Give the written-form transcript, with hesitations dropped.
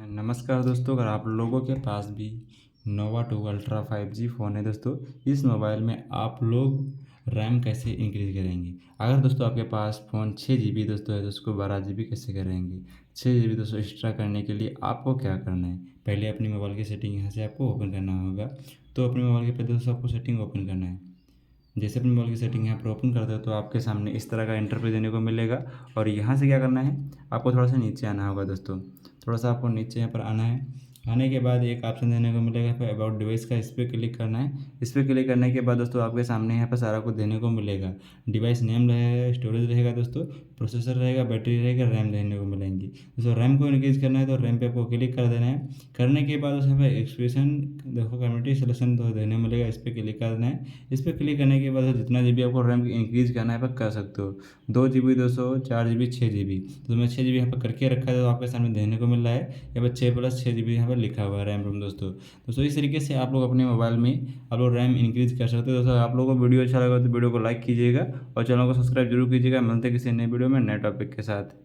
नमस्कार दोस्तों, अगर आप लोगों के पास भी नोवा 2 अल्ट्रा 5G फ़ोन है दोस्तों, इस मोबाइल में आप लोग रैम कैसे इंक्रीज़ करेंगे। अगर दोस्तों आपके पास फ़ोन 6 GB दोस्तों है तो उसको 12 GB कैसे करेंगे। 6 GB दोस्तों एक्स्ट्रा करने के लिए आपको क्या करना है, पहले अपनी मोबाइल की सेटिंग यहाँ से आपको ओपन करना होगा। तो अपने मोबाइल के पे दोस्तों आपको सेटिंग ओपन करना है। जैसे अपनी मोबाइल की सेटिंग यहाँ पर ओपन करते हो तो आपके सामने इस तरह का इंटरफेस देने को मिलेगा। और यहाँ से क्या करना है, आपको थोड़ा सा नीचे आना होगा दोस्तों। थोड़ा सा आपको नीचे यहाँ पर आना है। आने के बाद एक ऑप्शन देने को मिलेगा फिर अबाउट डिवाइस का, इस पर क्लिक करना है। इस पर क्लिक करने के बाद दोस्तों आपके सामने यहाँ पर सारा कुछ देने को मिलेगा। डिवाइस नेम रहेगा, स्टोरेज रहेगा दोस्तों, प्रोसेसर रहेगा, बैटरी रहेगा, रैम देने को मिलेंगी दोस्तों। रैम को इंक्रीज़ करना है तो रैम पे आपको क्लिक कर देना है। करने के बाद उसमें एक्सप्रेशन देखो, कम्युनिटी सिलेक्शन तो देने मिलेगा, इस पर क्लिक कर देना है। इस पर क्लिक करने के बाद जितना GB आपको रैम इंक्रीज़ करना है आप कर सकते हो। 2 GB 200, 4 GB, 6 GB। तो मैं 6 GB यहाँ पर करके रखा है तो आपके सामने देने को मिल रहा है। यहाँ पर 6+6 GB यहाँ पर लिखा हुआ है रैम रोम दोस्तों। इस तरीके से आप लोग अपने मोबाइल में आप लोग रैम इंक्रीज़ कर सकते हो दोस्तों। आप लोगों को वीडियो अच्छा लगा तो वीडियो को लाइक कीजिएगा और चैनल को सब्सक्राइब जरूर कीजिएगा। मिलते हैं किसी नए वीडियो में नए टॉपिक के साथ।